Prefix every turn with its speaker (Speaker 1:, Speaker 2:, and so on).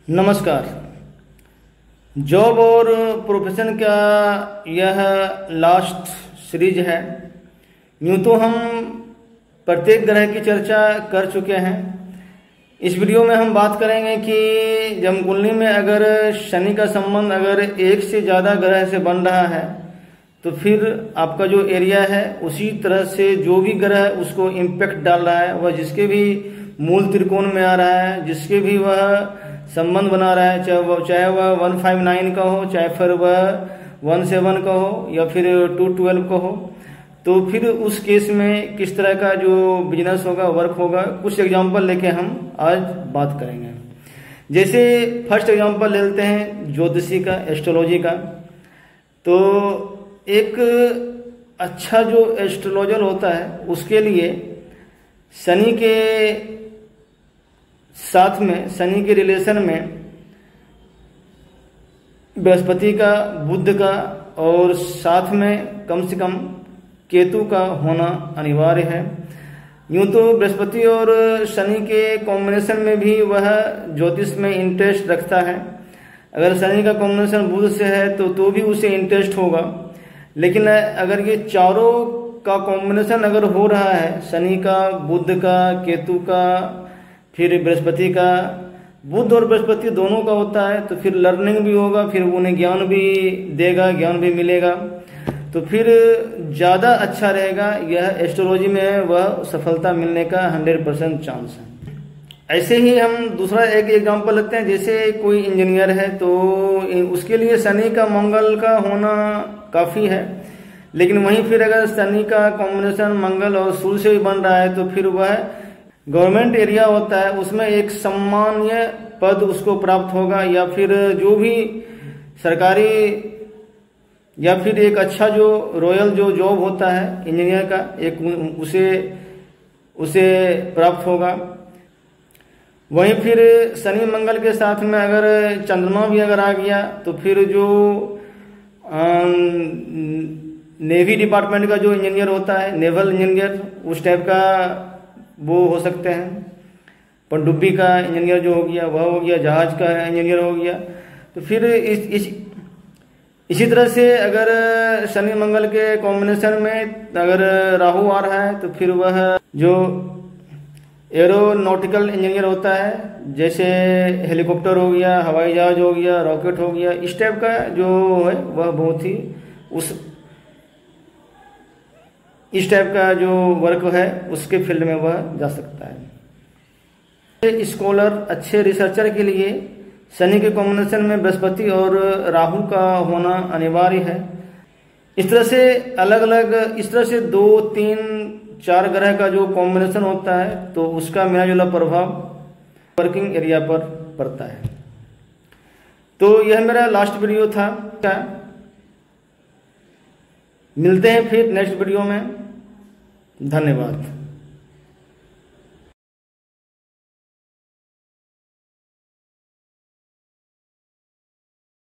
Speaker 1: नमस्कार। जॉब और प्रोफेशन का यह लास्ट सीरीज है। यूँ तो हम प्रत्येक ग्रह की चर्चा कर चुके हैं। इस वीडियो में हम बात करेंगे कि जन्मकुंडली में अगर शनि का संबंध अगर एक से ज़्यादा ग्रह से बन रहा है तो फिर आपका जो एरिया है उसी तरह से जो भी ग्रह उसको इम्पैक्ट डाल रहा है, वह जिसके भी मूल त्रिकोण में आ रहा है, जिसके भी वह संबंध बना रहा है, चाहे वह 159 का हो, चाहे फिर वह 17 का हो या फिर 212 का हो, तो फिर उस केस में किस तरह का जो बिजनेस होगा, वर्क होगा, कुछ एग्जांपल लेके हम आज बात करेंगे। जैसे फर्स्ट एग्जांपल ले लेते हैं ज्योतिषी का, एस्ट्रोलॉजी का। तो एक अच्छा जो एस्ट्रोलॉजर होता है उसके लिए शनि के साथ में, शनि के रिलेशन में बृहस्पति का, बुध का और साथ में कम से कम केतु का होना अनिवार्य है। यूं तो बृहस्पति और शनि के कॉम्बिनेशन में भी वह ज्योतिष में इंटरेस्ट रखता है। अगर शनि का कॉम्बिनेशन बुध से है तो भी उसे इंटरेस्ट होगा। लेकिन अगर ये चारों का कॉम्बिनेशन अगर हो रहा है, शनि का, बुध का, केतु का, फिर बृहस्पति का, बुध और बृहस्पति दोनों का होता है, तो फिर लर्निंग भी होगा, फिर उन्हें ज्ञान भी देगा, ज्ञान भी मिलेगा, तो फिर ज़्यादा अच्छा रहेगा। यह एस्ट्रोलॉजी में वह सफलता मिलने का 100% चांस है। ऐसे ही हम दूसरा एक एग्जांपल लेते हैं। जैसे कोई इंजीनियर है तो उसके लिए शनि का, मंगल का होना काफ़ी है। लेकिन वहीं फिर अगर शनि का कॉम्बिनेशन मंगल और सूर्य से भी बन रहा है तो फिर वह गवर्नमेंट एरिया होता है, उसमें एक सम्मानीय पद उसको प्राप्त होगा, या फिर जो भी सरकारी या फिर एक अच्छा जो रॉयल जो जॉब होता है इंजीनियर का, एक उसे प्राप्त होगा। वहीं फिर शनि मंगल के साथ में अगर चंद्रमा भी अगर आ गया तो फिर जो नेवी डिपार्टमेंट का जो इंजीनियर होता है, नेवल इंजीनियर, उस टाइप का वो हो सकते हैं। पनडुब्बी का इंजीनियर जो हो गया वह हो गया, जहाज का इंजीनियर हो गया। तो फिर इसी तरह से अगर शनि मंगल के कॉम्बिनेशन में अगर राहु आ रहा है तो फिर वह जो एरोनॉटिकल इंजीनियर होता है, जैसे हेलीकॉप्टर हो गया, हवाई जहाज हो गया, रॉकेट हो गया, इस टाइप का जो है वह बहुत ही इस टाइप का जो वर्क है उसके फील्ड में वह जा सकता है। स्कॉलर, अच्छे रिसर्चर के लिए शनि के कॉम्बिनेशन में बृहस्पति और राहु का होना अनिवार्य है। इस तरह से अलग अलग, इस तरह से 2, 3, 4 ग्रह का जो कॉम्बिनेशन होता है तो उसका मिला जुला प्रभाव वर्किंग एरिया पर पड़ता है। तो यह मेरा लास्ट वीडियो था। मिलते हैं फिर नेक्स्ट वीडियो में। धन्यवाद।